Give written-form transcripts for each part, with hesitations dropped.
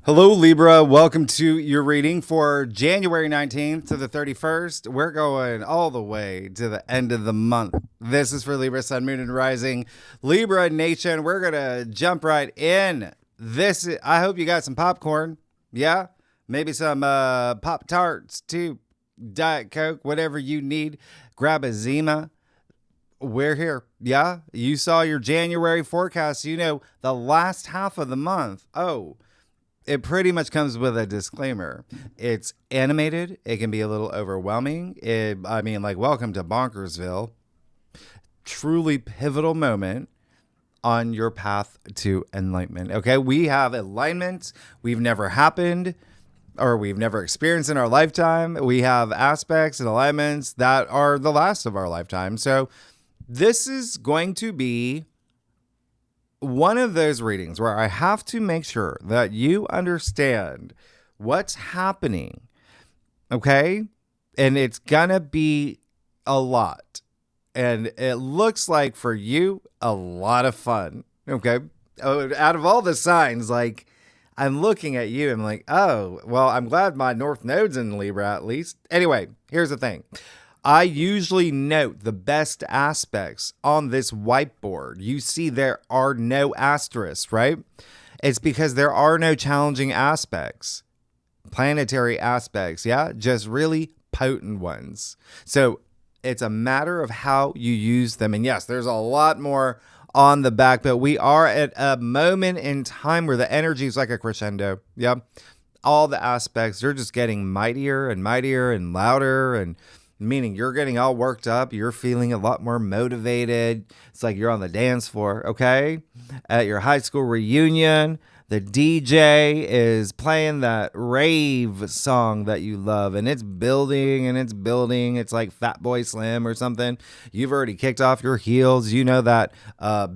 Hello, Libra. Welcome to your reading for January 19th to the 31st. We're going all the way to the end of the month. This is for Libra, Sun, Moon, and Rising. Libra Nation, we're going to jump right in. I hope you got some popcorn. Yeah? Maybe some Pop-Tarts, too. Diet Coke, whatever you need. Grab a Zima. We're here. Yeah? You saw your January forecast. You know the last half of the month. It pretty much comes with a disclaimer. It's animated. It can be a little overwhelming. Welcome to Bonkersville. Truly pivotal moment on your path to enlightenment. Okay, we have alignments we've never happened or we've never experienced in our lifetime. We have aspects and alignments that are the last of our lifetime. So this is going to be one of those readings where I have to make sure that you understand what's happening, okay? And it's gonna be a lot. And it looks like for you, a lot of fun, okay? Out of all the signs, like, I'm looking at you, I'm like, oh, well, I'm glad my North Node's in Libra at least. Anyway, here's the thing. I usually note the best aspects on this whiteboard. You see there are no asterisks, right? It's because there are no challenging aspects, planetary aspects, yeah? Just really potent ones. So it's a matter of how you use them. And yes, there's a lot more on the back, but we are at a moment in time where the energy is like a crescendo, yeah? All the aspects, they're just getting mightier and mightier and louder, and meaning you're getting all worked up. You're feeling a lot more motivated. It's like you're on the dance floor, okay? At your high school reunion, the DJ is playing that rave song that you love, and it's building and it's building. It's like Fatboy Slim or something. You've already kicked off your heels. You know that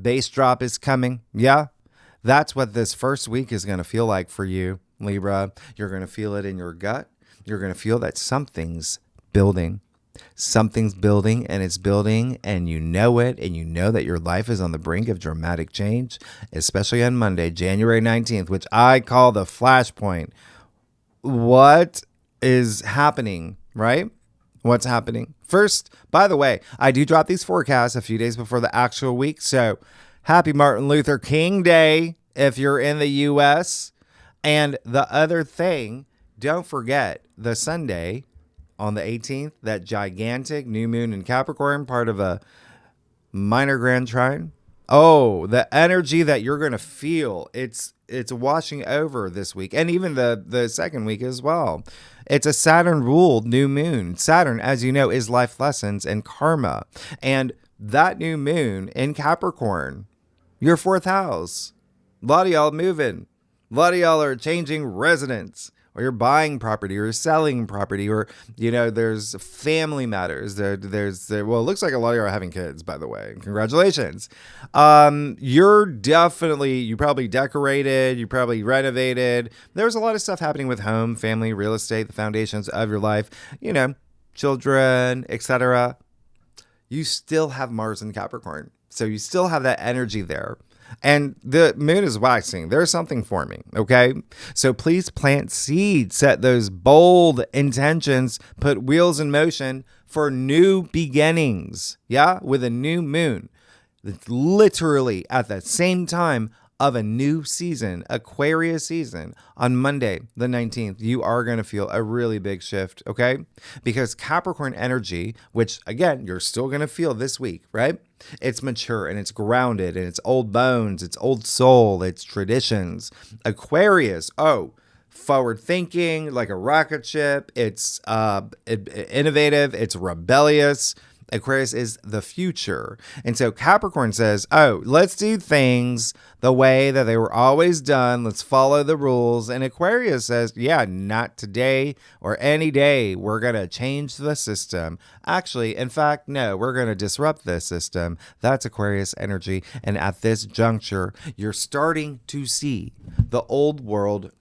bass drop is coming. Yeah? That's what this first week is going to feel like for you, Libra. You're going to feel it in your gut. You're going to feel that something's building. Something's building, and it's building, and you know it, and you know that your life is on the brink of dramatic change, especially on Monday, January 19th, which I call the flashpoint. What is happening, right? What's happening? First, by the way, I do drop these forecasts a few days before the actual week, so happy Martin Luther King Day if you're in the U.S. And the other thing, don't forget the Sunday on the 18th, that gigantic new moon in Capricorn, part of a minor grand trine. Oh, the energy that you're going to feel, it's washing over this week, and even the second week as well. It's a Saturn-ruled new moon. Saturn, as you know, is life lessons and karma. And that new moon in Capricorn, your fourth house. A lot of y'all moving. A lot of y'all are changing residence, or you're buying property or selling property, or, you know, there's family matters. Well, it looks like a lot of you are having kids, by the way. Congratulations. You probably decorated, you probably renovated. There's a lot of stuff happening with home, family, real estate, the foundations of your life, you know, children, etc. You still have Mars in Capricorn. So you still have that energy there. And the moon is waxing. There's something forming, okay? So please plant seeds, set those bold intentions, put wheels in motion for new beginnings, yeah? With a new moon. It's literally at the same time of a new season, Aquarius season, on Monday, the 19th, you are going to feel a really big shift, okay? Because Capricorn energy, which, again, you're still going to feel this week, right? It's mature and it's grounded and it's old bones, it's old soul, it's traditions. Aquarius, forward thinking, like a rocket ship. It's innovative, it's rebellious. Aquarius is the future. And so Capricorn says, let's do things the way that they were always done. Let's follow the rules. And Aquarius says, yeah, not today or any day. We're going to change the system. Actually, in fact, no, we're going to disrupt this system. That's Aquarius energy. And at this juncture, you're starting to see the old world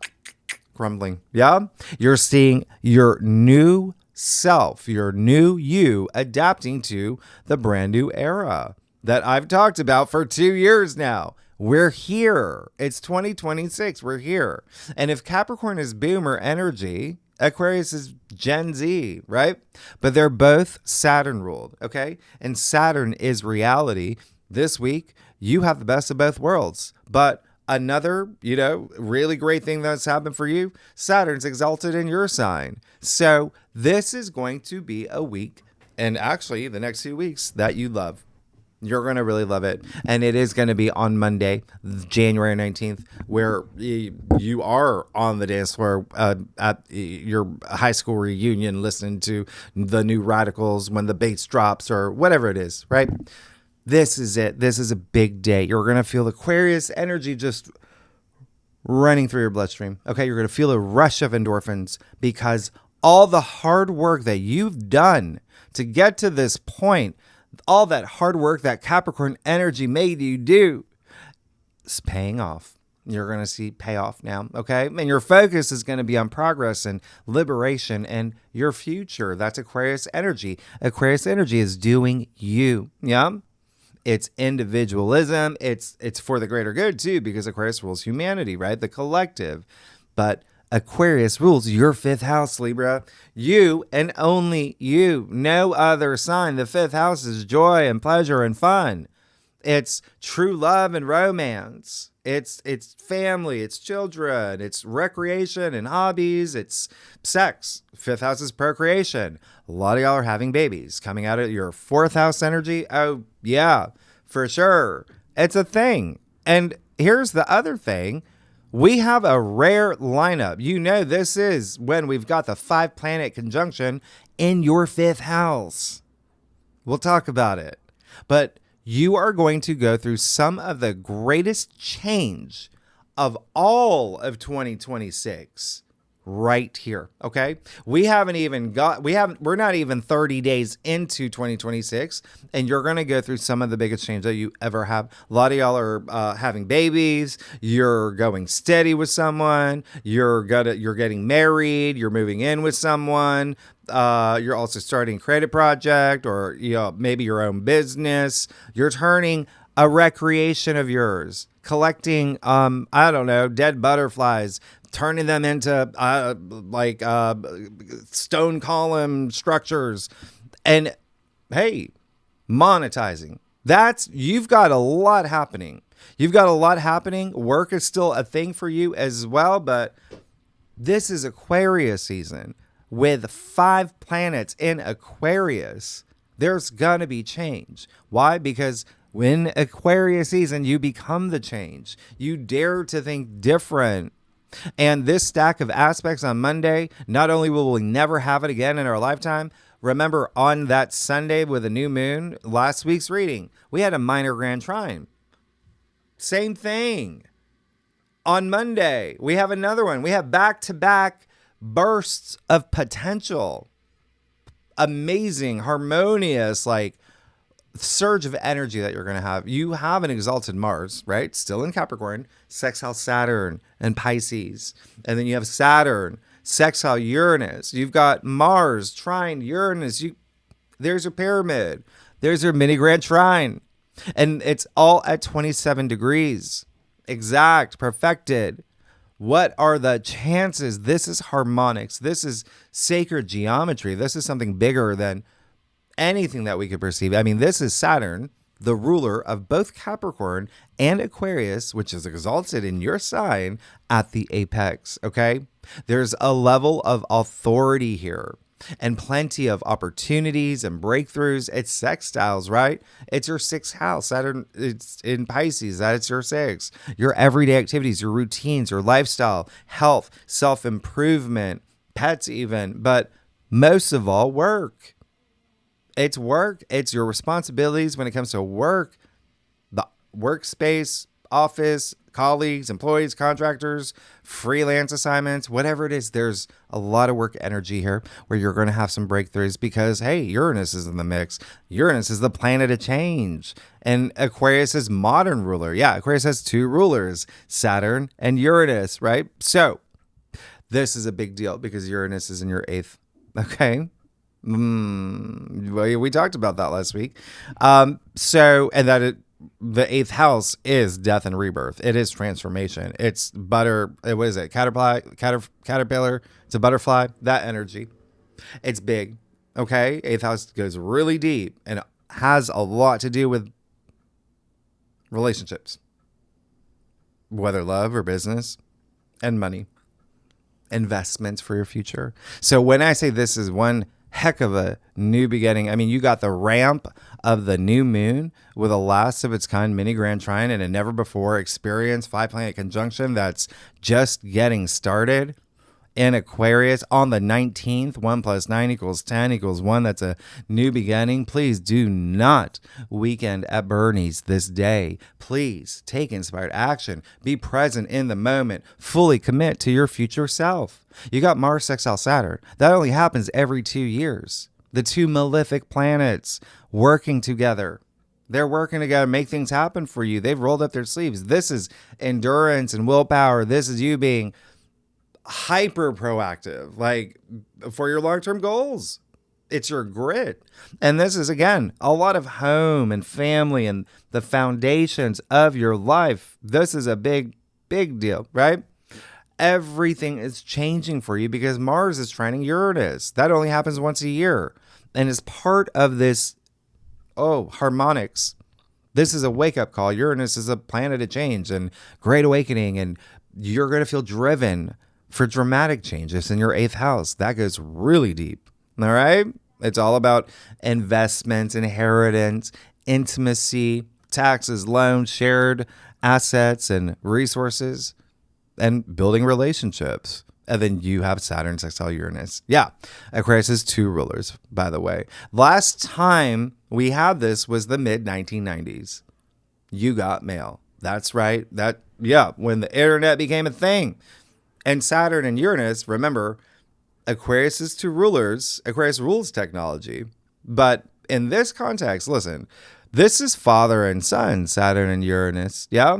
crumbling. Yeah? You're seeing your new self, your new you, adapting to the brand new era that I've talked about for 2 years now. We're here. It's 2026. We're here. And if Capricorn is boomer energy, Aquarius is Gen Z, right? But they're both Saturn ruled, okay? And Saturn is reality. This week, you have the best of both worlds. But another, really great thing that's happened for you, Saturn's exalted in your sign. So this is going to be a week, and actually the next 2 weeks, that you love. You're going to really love it. And it is going to be on Monday, January 19th, where you are on the dance floor at your high school reunion listening to the New Radicals when the bass drops or whatever it is, right? This is it. This is a big day. You're going to feel Aquarius energy just running through your bloodstream. Okay, you're going to feel a rush of endorphins because all the hard work that you've done to get to this point, all that hard work that Capricorn energy made you do is paying off. You're going to see payoff now, okay? And your focus is going to be on progress and liberation and your future. That's Aquarius energy. Aquarius energy is doing you, yeah? It's individualism. It's for the greater good, too, because Aquarius rules humanity, right? The collective. But Aquarius rules your 5th house, Libra. You and only you. No other sign. The 5th house is joy and pleasure and fun. It's true love and romance. It's family. It's children. It's recreation and hobbies. It's sex. 5th house is procreation. A lot of y'all are having babies coming out of your 4th house energy. Oh, yeah, for sure. It's a thing. And here's the other thing. We have a rare lineup. This is when we've got the 5-planet conjunction in your 5th house. We'll talk about it. But you are going to go through some of the greatest change of all of 2026 right here, okay? We're not even 30 days into 2026, and you're going to go through some of the biggest change that you ever have. A lot of y'all are having babies, you're going steady with someone, you're getting married, you're moving in with someone, you're also starting a creative project or maybe your own business. You're turning a recreation of yours, collecting dead butterflies, turning them into stone column structures, and hey, monetizing. You've got a lot happening. Work is still a thing for you as well, but this is Aquarius season with 5 planets in Aquarius. There's gonna be change. Why? Because when Aquarius season, you become the change. You dare to think different. And this stack of aspects on Monday, not only will we never have it again in our lifetime, remember on that Sunday with a new moon, last week's reading, we had a minor grand trine. Same thing. On Monday, we have another one. We have back-to-back bursts of potential. Amazing, harmonious, surge of energy that you're going to have. You have an exalted Mars, right? Still in Capricorn, sextile Saturn and Pisces. And then you have Saturn, sextile Uranus. You've got Mars, trine, Uranus. There's your pyramid. There's your mini grand trine. And it's all at 27 degrees. Exact, perfected. What are the chances? This is harmonics. This is sacred geometry. This is something bigger than anything that we could perceive. I mean, this is Saturn, the ruler of both Capricorn and Aquarius, which is exalted in your sign at the apex, okay? There's a level of authority here and plenty of opportunities and breakthroughs. It's sextiles, right? It's your 6th house. Saturn, it's in Pisces. That's your 6. Your everyday activities, your routines, your lifestyle, health, self-improvement, pets even, but most of all, work. It's work. It's your responsibilities when it comes to work, the workspace, office, colleagues, employees, contractors, freelance assignments, whatever it is. There's a lot of work energy here where you're going to have some breakthroughs because, hey, Uranus is in the mix. Uranus is the planet of change. And Aquarius is modern ruler. Yeah, Aquarius has 2 rulers, Saturn and Uranus, right? So this is a big deal because Uranus is in your 8th. Okay. Well, we talked about that last week. And that the eighth house is death and rebirth. It is transformation. It's what is it? Caterpillar. It's a butterfly. That energy. It's big. Okay. Eighth house goes really deep and has a lot to do with relationships, whether love or business, and money, investments for your future. So when I say this is one heck of a new beginning, I mean, you got the ramp of the new moon with a last of its kind mini grand trine and a never before experience 5-planet conjunction that's just getting started in Aquarius on the 19th. 1 + 9 = 10 = 1. That's a new beginning. Please do not weekend at Bernie's this day. Please take inspired action. Be present in the moment. Fully commit to your future self. You got Mars sextile Saturn. That only happens every 2 years. The two malefic planets working together. They're working together to make things happen for you. They've rolled up their sleeves. This is endurance and willpower. This is you being hyper proactive, like for your long-term goals. It's your grit. And this is, again, a lot of home and family and the foundations of your life. This is a big, big deal, right? Everything is changing for you because Mars is trining Uranus. That only happens once a year. And as part of this, harmonics, this is a wake-up call. Uranus is a planet of change and great awakening, and you're going to feel driven for dramatic changes in your 8th house. That goes really deep. All right? It's all about investments, inheritance, intimacy, taxes, loans, shared assets and resources, and building relationships. And then you have Saturn sextile Uranus. Yeah. Aquarius is 2 rulers, by the way. Last time we had this was the mid-1990s. You got mail. That's right. When the internet became a thing. And Saturn and Uranus, remember, Aquarius is 2 rulers. Aquarius rules technology. But in this context, listen, this is father and son, Saturn and Uranus. Yeah.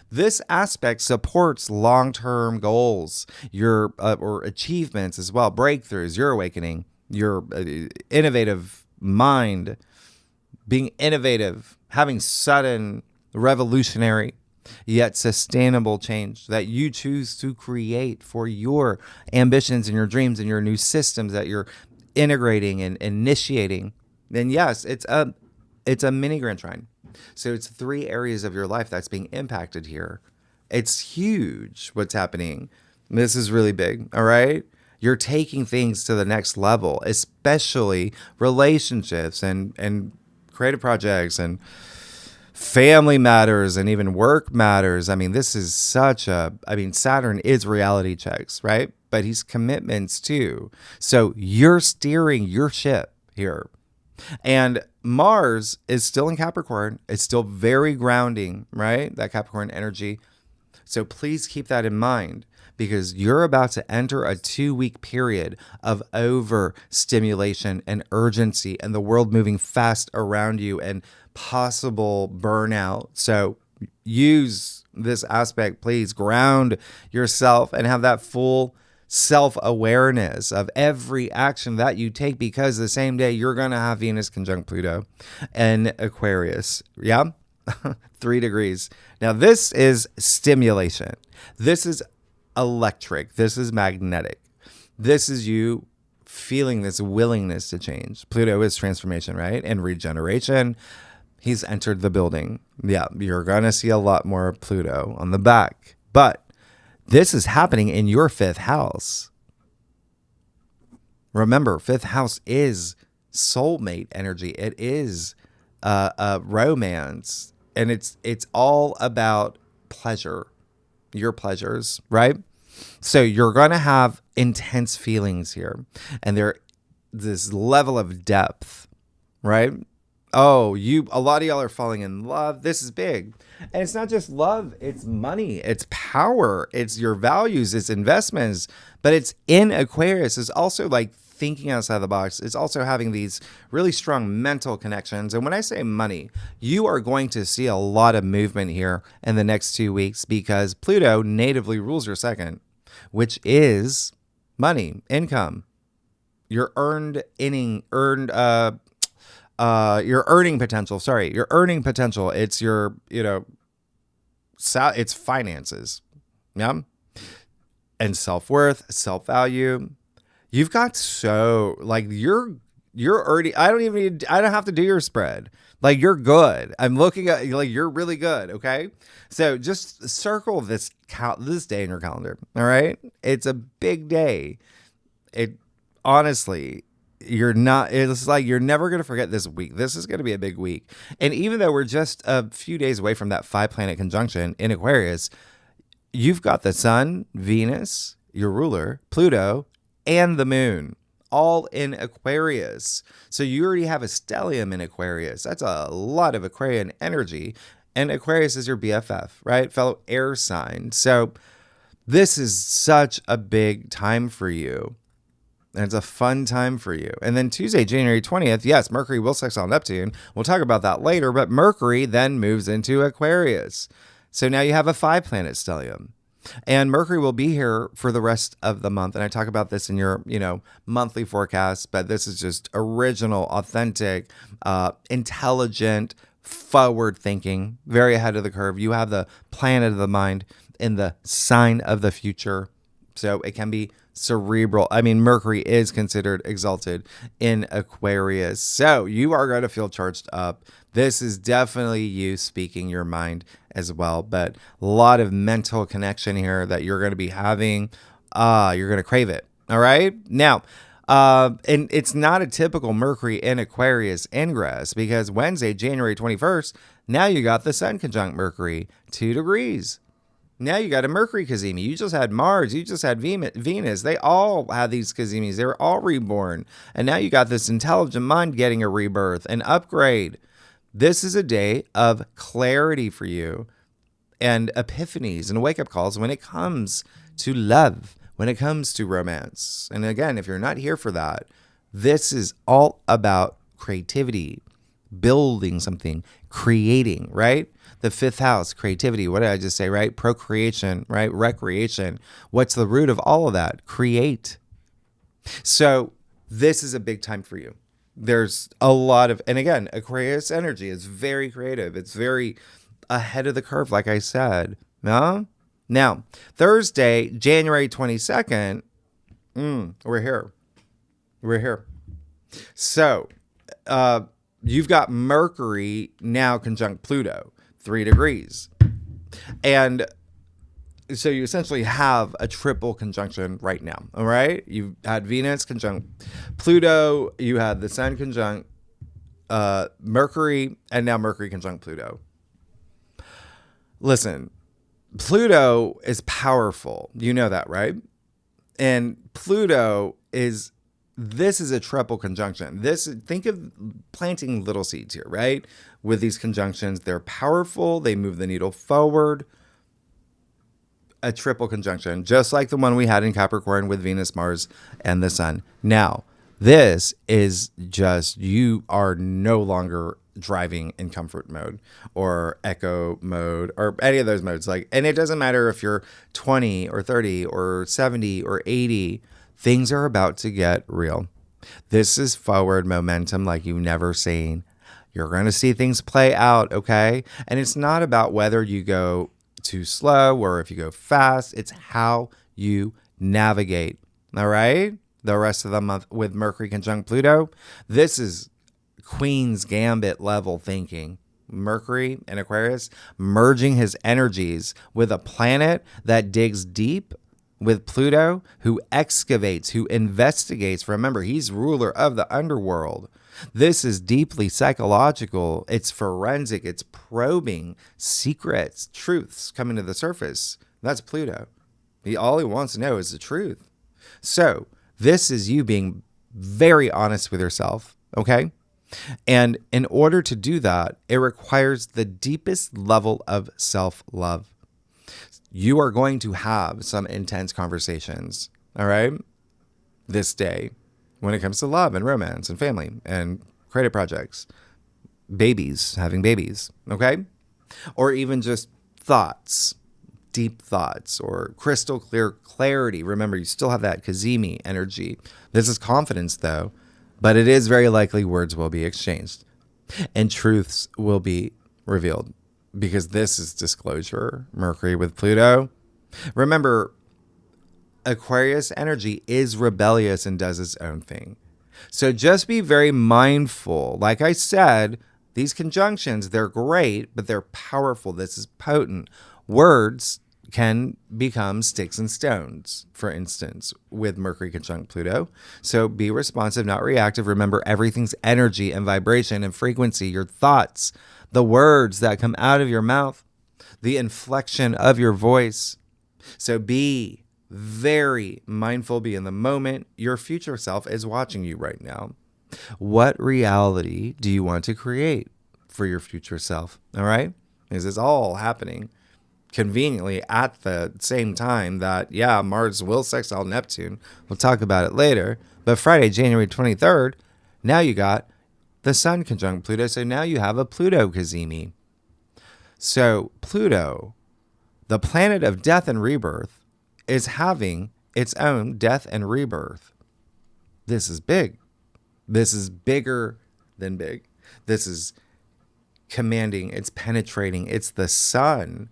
This aspect supports long-term goals, your or achievements as well, breakthroughs, your awakening, your innovative mind, being innovative, having sudden revolutionary yet sustainable change that you choose to create for your ambitions and your dreams and your new systems that you're integrating and initiating. And yes, it's a mini grand trine. So it's 3 areas of your life that's being impacted here. It's huge what's happening. This is really big, all right? You're taking things to the next level, especially relationships and creative projects and family matters and even work matters. I mean, this is Saturn is reality checks, right? But he's commitments too. So you're steering your ship here. And Mars is still in Capricorn. It's still very grounding, right? That Capricorn energy. So please keep that in mind because you're about to enter a 2-week period of overstimulation and urgency and the world moving fast around you and possible burnout. So use this aspect, please ground yourself and have that full self-awareness of every action that you take because the same day you're going to have Venus conjunct Pluto and Aquarius. Yeah. 3 degrees. Now this is stimulation. This is electric. This is magnetic. This is you feeling this willingness to change. Pluto is transformation, right? And regeneration. He's entered the building. Yeah, you're going to see a lot more Pluto on the back. But this is happening in your 5th house. Remember, 5th house is soulmate energy. It is romance. And it's all about pleasure, your pleasures, right? So you're going to have intense feelings here. And this level of depth, right? Oh, a lot of y'all are falling in love. This is big. And it's not just love, it's money, it's power, it's your values, it's investments. But it's in Aquarius. It's also like thinking outside the box. It's also having these really strong mental connections. And when I say money, you are going to see a lot of movement here in the next 2 weeks because Pluto natively rules your 2nd, which is money, income, your earned your earning potential. Sorry, your earning potential. It's your, it's finances. Yeah. And self-worth, self-value. You've got you're already, I don't have to do your spread. Like, you're good. I'm looking at, like, you're really good. Okay. So just circle this day in your calendar. All right. It's a big day. It honestly, it's like you're never going to forget this week. This is going to be a big week. And even though we're just a few days away from that 5-planet conjunction in Aquarius, you've got the sun, Venus, your ruler, Pluto, and the moon all in Aquarius. So you already have a stellium in Aquarius. That's a lot of Aquarian energy. And Aquarius is your BFF, right? Fellow air sign. So this is such a big time for you. And it's a fun time for you. And then Tuesday, January 20th, yes, Mercury will sextile Neptune. We'll talk about that later. But Mercury then moves into Aquarius. So now you have a 5-planet stellium. And Mercury will be here for the rest of the month. And I talk about this in your, monthly forecast. But this is just original, authentic, intelligent, forward thinking, very ahead of the curve. You have the planet of the mind in the sign of the future. So it can be cerebral. I mean, Mercury is considered exalted in Aquarius. So you are going to feel charged up. This is definitely you speaking your mind as well, but a lot of mental connection here that you're going to be having. You're going to crave it. All right. Now, and it's not a typical Mercury in Aquarius ingress, because Wednesday, January 21st, now you got the sun conjunct Mercury, 2 degrees. Now you got a Mercury cazimi. You just had Mars. You just had Venus. They all had these cazimis. They were all reborn. And now you got this intelligent mind getting a rebirth, an upgrade. This is a day of clarity for you and epiphanies and wake-up calls when it comes to love, when it comes to romance. And again, if you're not here for that, this is all about creativity, building something, creating, right? The 5th house, creativity. What did I just say, right? Procreation, right? Recreation. What's the root of all of that? Create. So this is a big time for you. There's a lot of, and again, Aquarius energy is very creative. It's very ahead of the curve, like I said. No? Now, Thursday, January 22nd, we're here. We're here. So, you've got Mercury now conjunct Pluto, 3 degrees. And so you essentially have a triple conjunction right now. All right. You've had Venus conjunct Pluto. You had the sun conjunct Mercury, and now Mercury conjunct Pluto. Listen, Pluto is powerful. You know that, right? And Pluto this is a triple conjunction. Think of planting little seeds here, right? With these conjunctions, they're powerful. They move the needle forward. A triple conjunction, just like the one we had in Capricorn with Venus, Mars, and the sun. Now, this is just, you are no longer driving in comfort mode or echo mode or any of those modes. And it doesn't matter if you're 20 or 30 or 70 or 80, things are about to get real. This is forward momentum like you've never seen. You're going to see things play out, okay? And it's not about whether you go too slow or if you go fast. It's how you navigate. All right. The rest of the month with Mercury conjunct Pluto. This is Queen's Gambit level thinking. Mercury in Aquarius merging his energies with a planet that digs deep, with Pluto who excavates, who investigates. Remember, he's ruler of the underworld. This is deeply psychological. It's forensic. It's probing secrets, truths coming to the surface. That's Pluto. All he wants to know is the truth. So this is you being very honest with yourself, okay? And in order to do that, it requires the deepest level of self-love. You are going to have some intense conversations, all right, this day, when it comes to love and romance and family and creative projects, babies, having babies, okay? Or even just thoughts, deep thoughts, or crystal clear clarity. Remember, you still have that cazimi energy. This is confidence, though, but it is very likely words will be exchanged. and truths will be revealed, because this is disclosure. Mercury with Pluto. Remember, Aquarius energy is rebellious and does its own thing. So just be very mindful. Like I said, these conjunctions, they're great, but they're powerful. This is potent. Words can become sticks and stones, for instance, with Mercury conjunct Pluto. So be responsive, not reactive. Remember, everything's energy and vibration and frequency. Your thoughts, the words that come out of your mouth, the inflection of your voice. So be very mindful, be in the moment. Your future self is watching you right now. What reality do you want to create for your future self? All right? Because it's all happening conveniently at the same time that, yeah, Mars will sextile Neptune. We'll talk about it later. But Friday, January 23rd, now you got the Sun conjunct Pluto. So now you have a Pluto Kazemi. So Pluto, the planet of death and rebirth, is having its own death and rebirth. This is big. This is bigger than big. This is commanding. It's penetrating. It's the sun,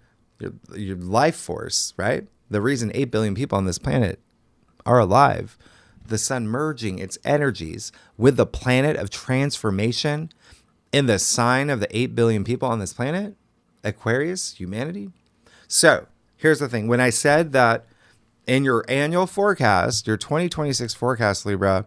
your life force, right? The reason 8 billion people on this planet are alive. The sun merging its energies with the planet of transformation in the sign of the 8 billion people on this planet, Aquarius, humanity. So here's the thing. When I said that in your annual forecast, your 2026 forecast, Libra,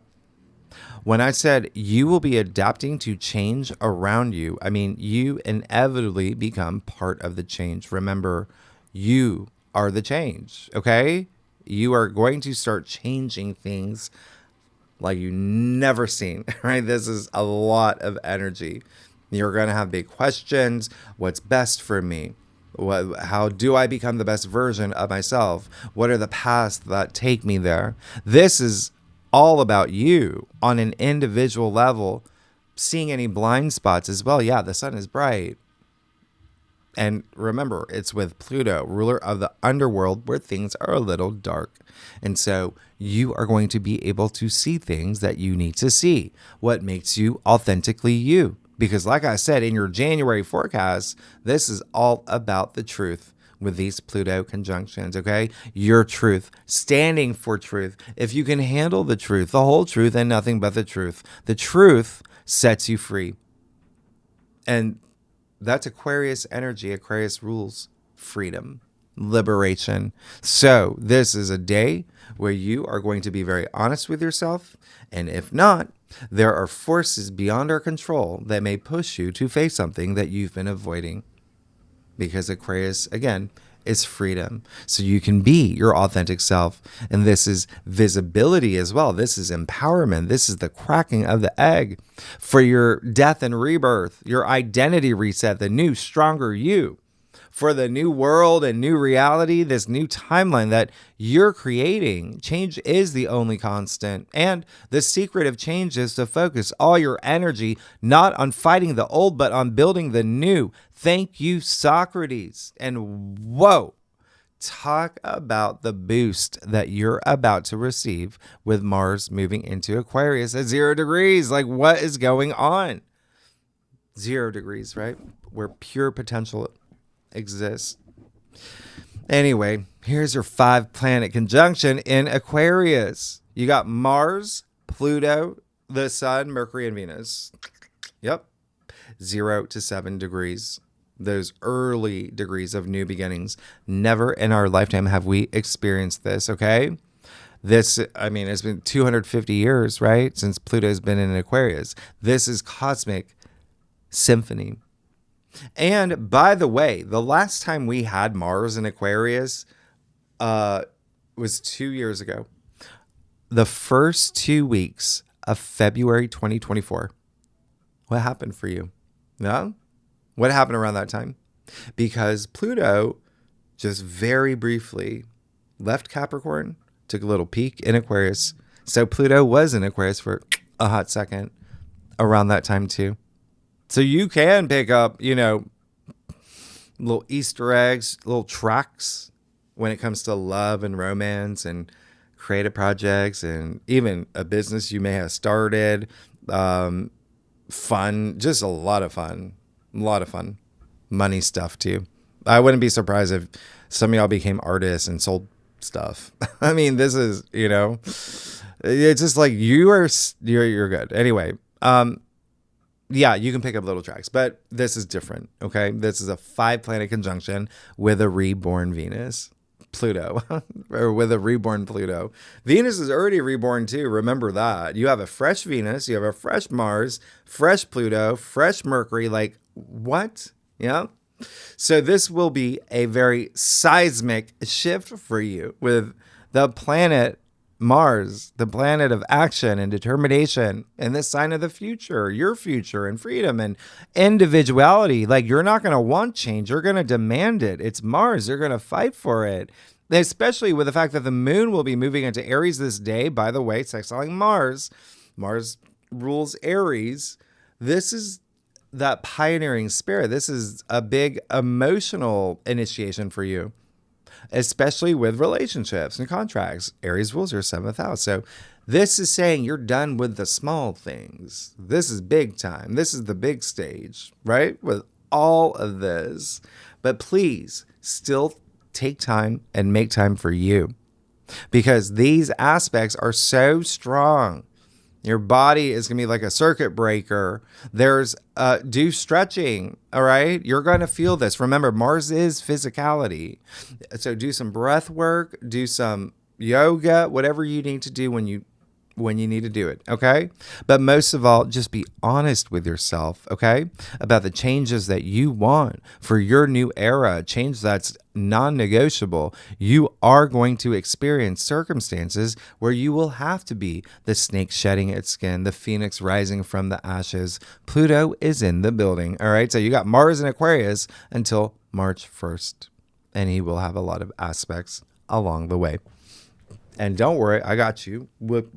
when I said you will be adapting to change around you, I mean, you inevitably become part of the change. Remember, you are the change, okay? You are going to start changing things like you've never seen, right? This is a lot of energy. You're going to have big questions. What's best for me? How do I become the best version of myself? What are the paths that take me there? This is all about you on an individual level, seeing any blind spots as well. Yeah, the sun is bright. And remember, it's with Pluto, ruler of the underworld, where things are a little dark. And so you are going to be able to see things that you need to see. What makes you authentically you? Because like I said, in your January forecast, this is all about the truth with these Pluto conjunctions, okay? Your truth, standing for truth. If you can handle the truth, the whole truth, and nothing but the truth sets you free. And that's Aquarius energy. Aquarius rules freedom, liberation. So this is a day where you are going to be very honest with yourself. And if not, there are forces beyond our control that may push you to face something that you've been avoiding. Because Aquarius, again, is freedom. So you can be your authentic self. And this is visibility as well. This is empowerment. This is the cracking of the egg for your death and rebirth, your identity reset, the new, stronger you. For the new world and new reality, this new timeline that you're creating. Change is the only constant. And the secret of change is to focus all your energy not on fighting the old, but on building the new. Thank you, Socrates. And whoa, talk about the boost that you're about to receive with Mars moving into Aquarius at 0 degrees. Like, what is going on? 0 degrees, right? Where pure potential exists. Anyway, here's your 5-planet conjunction in Aquarius. You got Mars, Pluto, the Sun, Mercury, and Venus. Yep. 0 to 7 degrees. Those early degrees of new beginnings. Never in our lifetime have we experienced this, okay? This, I mean, it's been 250 years, right? Since Pluto's been in Aquarius. This is cosmic symphony. And by the way, the last time we had Mars in Aquarius was 2 years ago. The first 2 weeks of February 2024. What happened for you? No? What happened around that time? Because Pluto just very briefly left Capricorn, took a little peek in Aquarius. So Pluto was in Aquarius for a hot second around that time too. So you can pick up, little Easter eggs, little tracks when it comes to love and romance and creative projects and even a business you may have started. fun, just a lot of fun. A lot of fun. Money stuff too. I wouldn't be surprised if some of y'all became artists and sold stuff. I mean, this is, it's just like you're good. Anyway, yeah, you can pick up little tracks, but this is different. Okay. This is a 5-planet conjunction with a reborn Venus. Pluto or with a reborn Pluto. Venus is already reborn too. Remember that. You have a fresh Venus, you have a fresh Mars, fresh Pluto, fresh Mercury. Like what? Yeah. So this will be a very seismic shift for you with the planet Mars, the planet of action and determination, and this sign of the future, your future and freedom and individuality. Like you're not going to want change. You're going to demand it. It's Mars. You're going to fight for it. Especially with the fact that the moon will be moving into Aries this day. By the way, sextiling Mars. Mars rules Aries. This is that pioneering spirit. This is a big emotional initiation for you, especially with relationships and contracts. Aries rules your 7th house. So this is saying you're done with the small things. This is big time. This is the big stage, right? With all of this. But please still take time and make time for you, because these aspects are so strong. Your body is going to be like a circuit breaker. There's do stretching. All right. You're going to feel this. Remember, Mars is physicality. So do some breath work, do some yoga, whatever you need to do when you need to do it. Okay. But most of all, just be honest with yourself. Okay. About the changes that you want for your new era, change that's non-negotiable. You are going to experience circumstances where you will have to be the snake shedding its skin, the phoenix rising from the ashes. Pluto is in the building. All right. So you got Mars in Aquarius until March 1st, and he will have a lot of aspects along the way. And don't worry, I got you.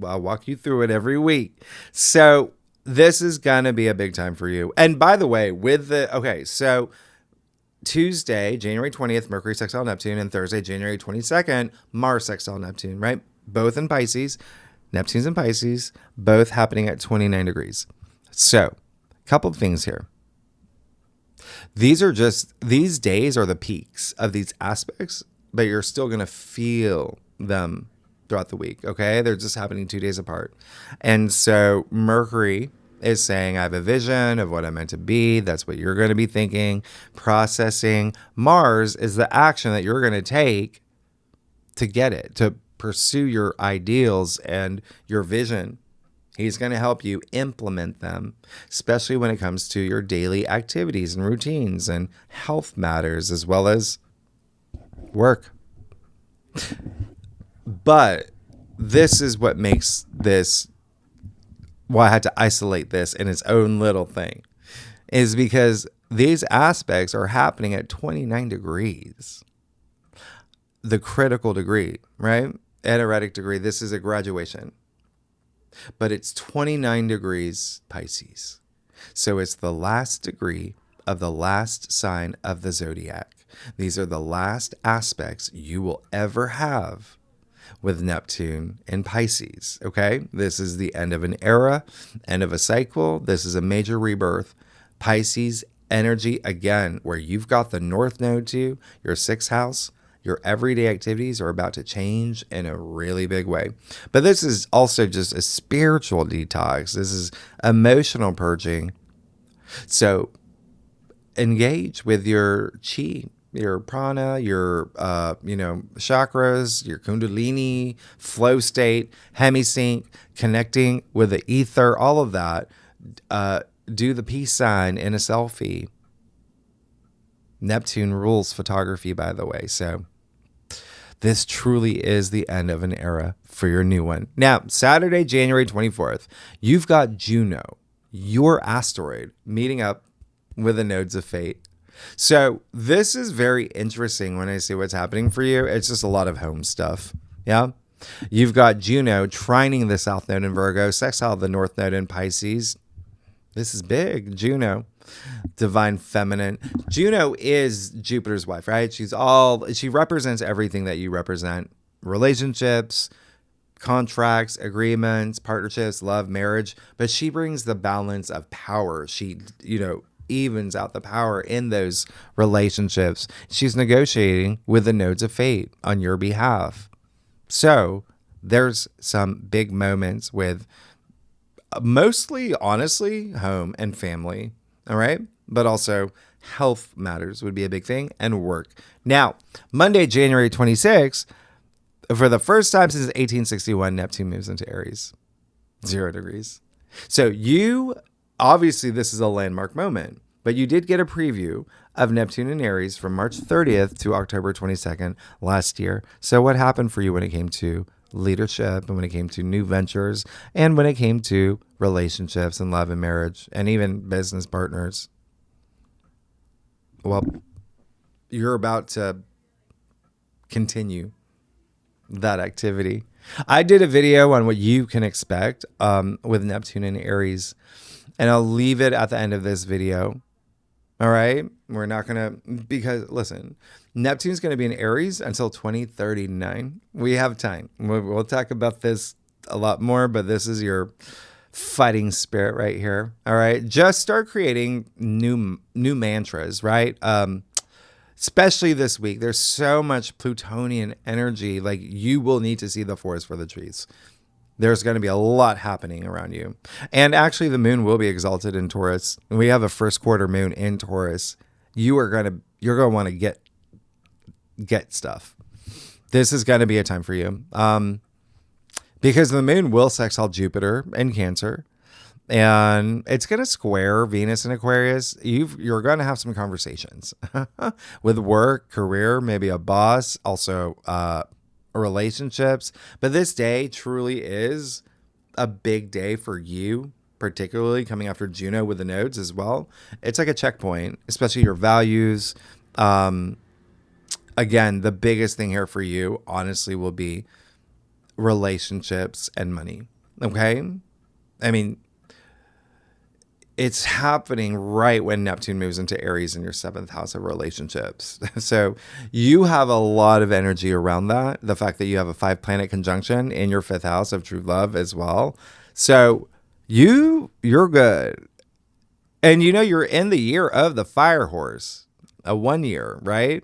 I'll walk you through it every week. So this is going to be a big time for you. And by the way, so Tuesday, January 20th, Mercury sextile Neptune, and Thursday, January 22nd, Mars sextile Neptune, right? Both in Pisces. Neptune's in Pisces, both happening at 29 degrees. So a couple of things here. These days are the peaks of these aspects, but you're still going to feel them throughout the week. Okay. They're just happening 2 days apart. And so Mercury is saying, I have a vision of what I'm meant to be. That's what you're going to be thinking, processing. Mars is the action that you're going to take to get it, to pursue your ideals and your vision. He's going to help you implement them, especially when it comes to your daily activities and routines and health matters, as well as work. But this is what makes this, why I had to isolate this in its own little thing, is because these aspects are happening at 29 degrees. The critical degree, right? Anoretic degree. This is a graduation. But it's 29 degrees Pisces. So it's the last degree of the last sign of the zodiac. These are the last aspects you will ever have with Neptune and Pisces, okay? This is the end of an era, end of a cycle. This is a major rebirth. Pisces energy, again, where you've got the North Node to your 6th house, your everyday activities are about to change in a really big way. But this is also just a spiritual detox. This is emotional purging. So engage with your chi, your prana, your chakras, your kundalini, flow state, hemisync, connecting with the ether, all of that. Do the peace sign in a selfie. Neptune rules photography, by the way. So this truly is the end of an era for your new one. Now, Saturday, January 24th, you've got Juno, your asteroid, meeting up with the nodes of fate. So this is very interesting when I say what's happening for you. It's just a lot of home stuff. Yeah. You've got Juno trining the South Node in Virgo, sextile the North Node in Pisces. This is big. Juno, divine feminine. Juno is Jupiter's wife, right? She represents everything that you represent. Relationships, contracts, agreements, partnerships, love, marriage, but she brings the balance of power. She, evens out the power in those relationships. She's negotiating with the nodes of fate on your behalf. So there's some big moments with mostly, honestly, home and family. All right. But also health matters would be a big thing, and work. Now, Monday, January 26th, for the first time since 1861, Neptune moves into Aries, 0 degrees. So obviously, this is a landmark moment, but you did get a preview of Neptune in Aries from March 30th to October 22nd last year. So what happened for you when it came to leadership and when it came to new ventures and when it came to relationships and love and marriage and even business partners? Well, you're about to continue that activity. I did a video on what you can expect with Neptune in Aries, and I'll leave it at the end of this video. All right. We're not going to, because listen, Neptune's going to be in Aries until 2039. We have time. We'll talk about this a lot more, but this is your fighting spirit right here. All right. Just start creating new mantras, right? Especially this week. There's so much Plutonian energy. Like, you will need to see the forest for the trees. There's going to be a lot happening around you. And actually, the moon will be exalted in Taurus. We have a first quarter moon in Taurus. You're going to want to get stuff. This is going to be a time for you. Because the moon will sextile Jupiter in Cancer. And it's going to square Venus in Aquarius. You're going to have some conversations with work, career, maybe a boss, also relationships. But this day truly is a big day for you, particularly coming after Juno with the nodes as well. It's like a checkpoint, especially your values. Again, the biggest thing here for you, honestly, will be relationships and money. Okay? I mean, it's happening right when Neptune moves into Aries in your 7th house of relationships. So you have a lot of energy around that. The fact that you have a 5-planet conjunction in your 5th house of true love as well. So you're good. And you're in the year of the fire horse, a 1 year, right?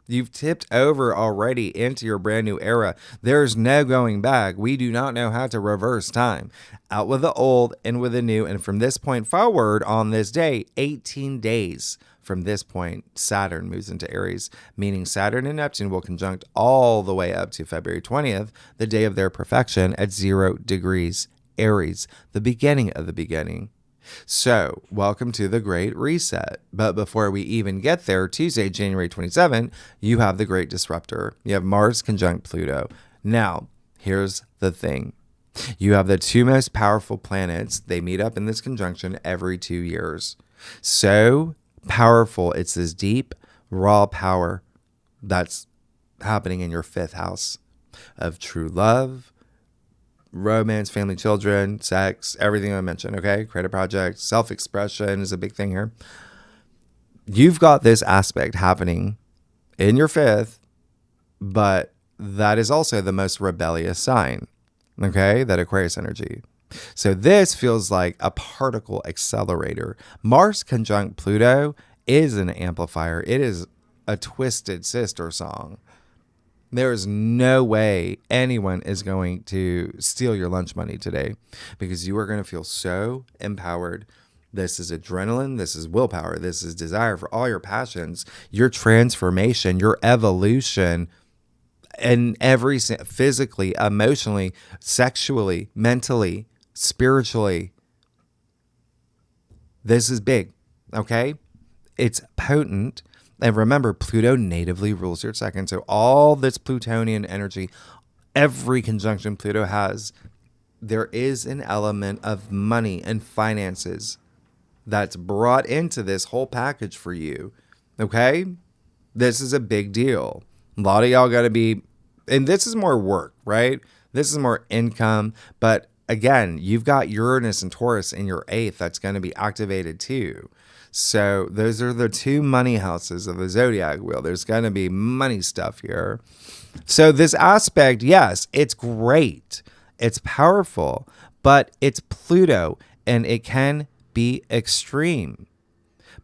You've tipped over already into your brand new era. There's no going back. We do not know how to reverse time. Out with the old, in with the new. And from this point forward on this day, 18 days from this point, Saturn moves into Aries, meaning Saturn and Neptune will conjunct all the way up to February 20th, the day of their perfection at 0 degrees Aries, the beginning of the beginning. So, welcome to the Great Reset. But before we even get there, Tuesday, January 27, you have the Great Disruptor. You have Mars conjunct Pluto. Now, here's the thing. You have the 2 most powerful planets. They meet up in this conjunction every 2 years. So powerful. It's this deep, raw power that's happening in your 5th house of true love, romance, family, children, sex, everything I mentioned, okay? Creative projects, self-expression is a big thing here. You've got this aspect happening in your 5th, but that is also the most rebellious sign, okay? That Aquarius energy. So this feels like a particle accelerator. Mars conjunct Pluto is an amplifier. It is a twisted sister song. There is no way anyone is going to steal your lunch money today, because you are going to feel so empowered. This is adrenaline. This is willpower. This is desire for all your passions, your transformation, your evolution, and physically, emotionally, sexually, mentally, spiritually. This is big, okay? It's potent. And remember, Pluto natively rules your 2nd. So all this Plutonian energy, every conjunction Pluto has, there is an element of money and finances that's brought into this whole package for you. Okay? This is a big deal. A lot of y'all got to be, and this is more work, right? This is more income. But again, you've got Uranus and Taurus in your 8th that's going to be activated too. So those are the 2 money houses of the zodiac wheel. There's going to be money stuff here. So this aspect, yes, it's great. It's powerful, but it's Pluto, and it can be extreme.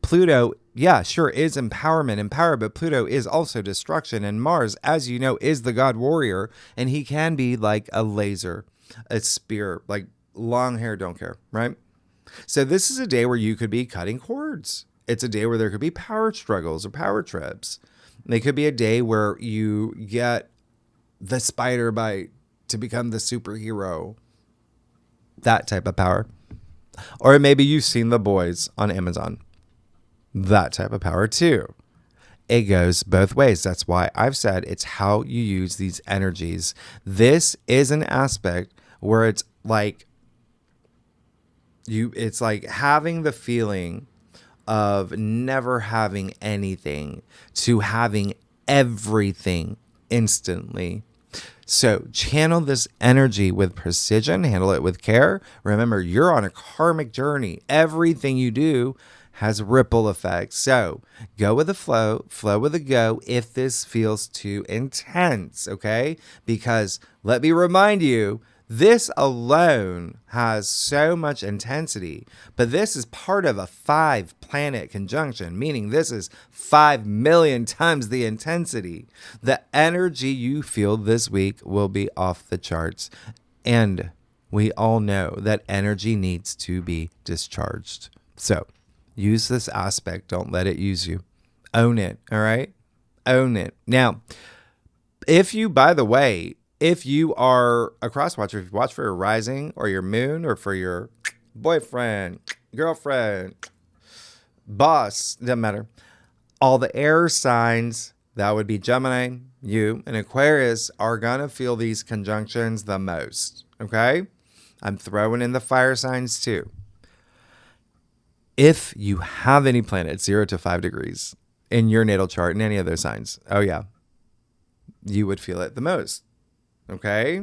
Pluto, yeah, sure, is empowerment and power, but Pluto is also destruction. And Mars, as you know, is the god warrior, and he can be like a laser, a spear, like long hair, don't care, right? So this is a day where you could be cutting cords. It's a day where there could be power struggles or power trips. It could be a day where you get the spider bite to become the superhero. That type of power. Or maybe you've seen The Boys on Amazon. That type of power too. It goes both ways. That's why I've said it's how you use these energies. This is an aspect where it's like having the feeling of never having anything to having everything instantly. So channel this energy with precision, handle it with care. Remember, you're on a karmic journey. Everything you do has ripple effects. So go with the flow with the go if this feels too intense, okay? Because let me remind you, this alone has so much intensity, but this is part of a 5-planet conjunction, meaning this is 5 million times the intensity. The energy you feel this week will be off the charts. And we all know that energy needs to be discharged. So use this aspect. Don't let it use you. Own it, all right? Own it. Now, if you, by the way, if you are a cross watcher, if you watch for your rising or your moon or for your boyfriend, girlfriend, boss, doesn't matter. All the air signs, that would be Gemini, you, and Aquarius, are going to feel these conjunctions the most, okay? I'm throwing in the fire signs too. If you have any planets 0 to 5 degrees in your natal chart in any of those signs, oh yeah, you would feel it the most. Okay,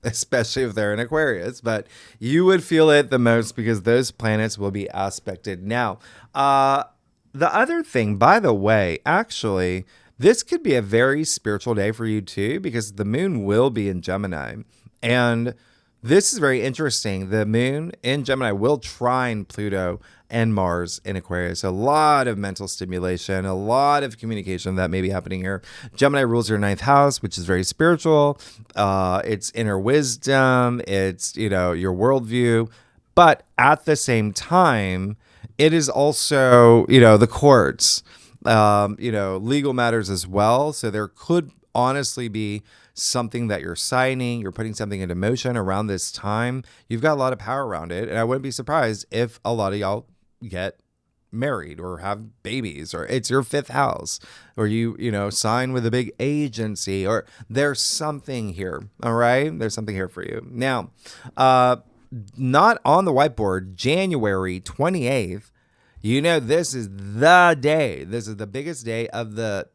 especially if they're in Aquarius, but you would feel it the most because those planets will be aspected. Now, the other thing, by the way, actually, this could be a very spiritual day for you too, because the moon will be in Gemini. And this is very interesting. The moon in Gemini will trine Pluto and Mars in Aquarius. A lot of mental stimulation, a lot of communication that may be happening here. Gemini rules your 9th house, which is very spiritual. It's inner wisdom. It's, your worldview. But at the same time, it is also, the courts, legal matters as well. So there could honestly be something that you're signing, you're putting something into motion around this time. You've got a lot of power around it. And I wouldn't be surprised if a lot of y'all get married or have babies, or it's your 5th house, or you sign with a big agency, or there's something here. All right. There's something here for you. Now, not on the whiteboard, January 28th, this is the day. This is the biggest day of the,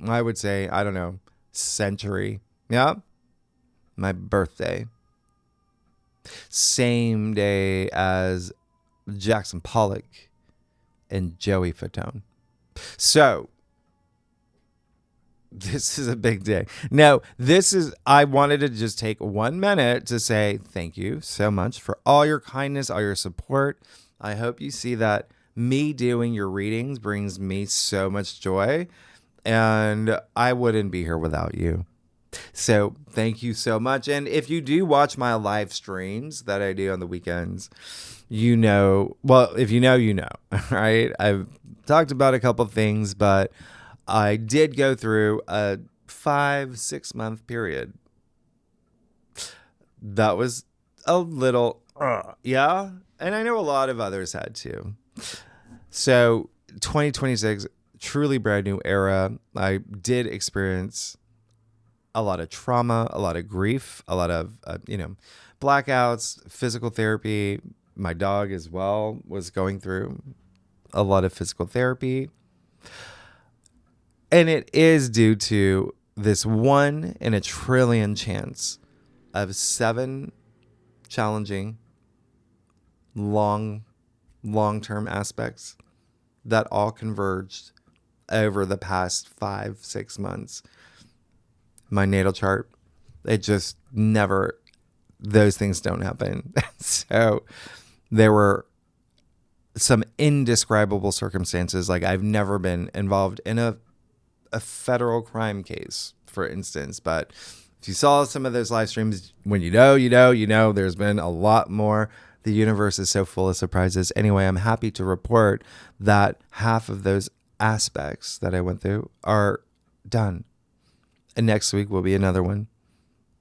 I would say, I don't know, century. Yeah. My birthday. Same day as Jackson Pollock and Joey Fatone. So this is a big day. Now, I wanted to just take 1 minute to say thank you so much for all your kindness, all your support. I hope you see that me doing your readings brings me so much joy, and I wouldn't be here without you. So thank you so much. And if you do watch my live streams that I do on the weekends, if you know, right? I've talked about a couple things, but I did go through a 5-6 month period. That was a little, yeah. And I know a lot of others had too. So 2026, truly brand new era. I did experience a lot of trauma, a lot of grief, a lot of, blackouts, physical therapy. My dog as well was going through a lot of physical therapy. And it is due to this 1 in a trillion chance of 7 challenging, long-term aspects that all converged over the past 5-6 months. My natal chart, it just never those things don't happen. So there were some indescribable circumstances. Like, I've never been involved in a federal crime case, for instance. But if you saw some of those live streams, when you know, there's been a lot more. The universe is so full of surprises. Anyway, I'm happy to report that half of those aspects that I went through are done. And next week will be another one.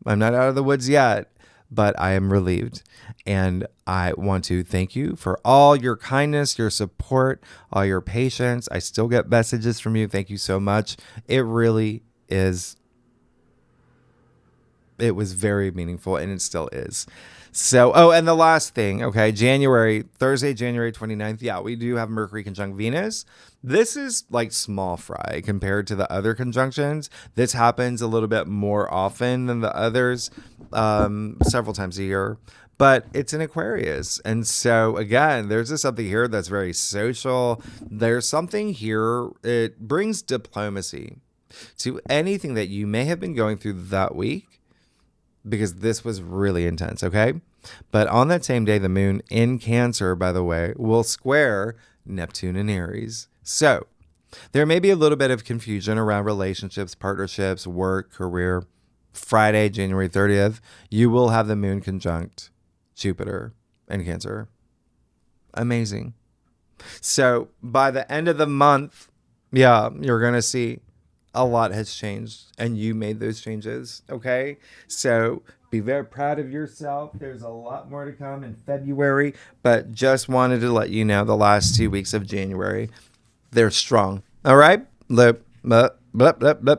I'm not out of the woods yet, but I am relieved. And I want to thank you for all your kindness, your support, all your patience. I still get messages from you. Thank you so much. It really is. It was very meaningful, and it still is. So, and the last thing, okay, Thursday, January 29th. Yeah, we do have Mercury conjunct Venus. This is like small fry compared to the other conjunctions. This happens a little bit more often than the others, several times a year. But it's in Aquarius. And so, again, there's just something here that's very social. There's something here. It brings diplomacy to anything that you may have been going through that week, because this was really intense, okay? But on that same day, the moon in Cancer, by the way, will square Neptune in Aries. So there may be a little bit of confusion around relationships, partnerships, work, career. Friday, January 30th, you will have the moon conjunct Jupiter in Cancer. Amazing. So by the end of the month, yeah, you're going to see a lot has changed, and you made those changes, okay? So be very proud of yourself. There's a lot more to come in February, but just wanted to let you know the last 2 weeks of January, they're strong, all right? All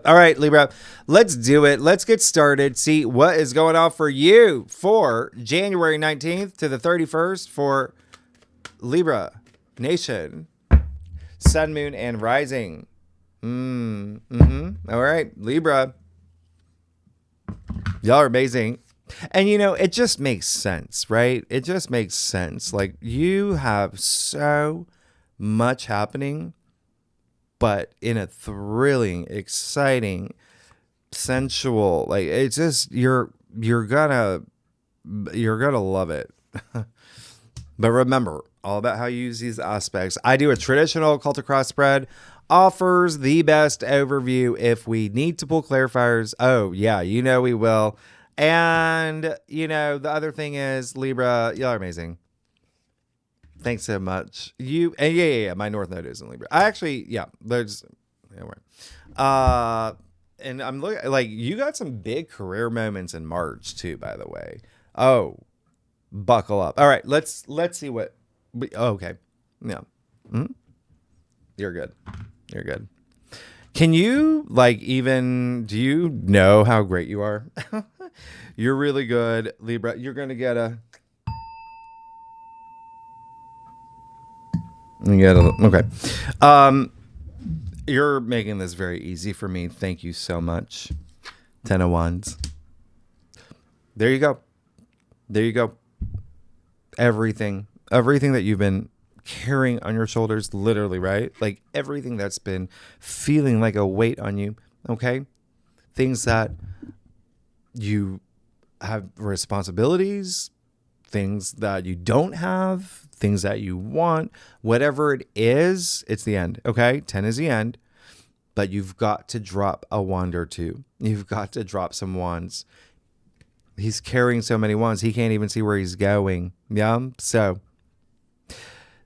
right, Libra, let's do it. Let's get started. See what is going on for you for January 19th to the 31st for Libra Nation, Sun, Moon, and Rising. All right, Libra. Y'all are amazing. And it just makes sense, right? It just makes sense. Like, you have so much happening, but in a thrilling, exciting, sensual, like, it's just, you're gonna love it. But remember, all about how you use these aspects. I do a traditional occultic cross spread, offers the best overview. If we need to pull clarifiers, oh yeah, we will. And the other thing is, Libra, y'all are amazing. Thanks so much. Yeah. My North Node is in Libra. I actually, there's, and I'm looking, like, you got some big career moments in March too, by the way. Oh, buckle up. All right, let's see what. Okay, yeah. You're good. You're good. Can you, like, do you know how great you are? You're really good, Libra. You're going to get okay. You're making this very easy for me. Thank you so much. 10 of Wands. There you go. There you go. Everything that you've been carrying on your shoulders, literally, right? Like, everything that's been feeling like a weight on you, okay? Things that you have responsibilities, things that you don't have, things that you want, whatever it is, it's the end, okay? 10 is the end, but you've got to drop a wand or two. You've got to drop some wands. He's carrying so many wands, he can't even see where he's going. Yeah, so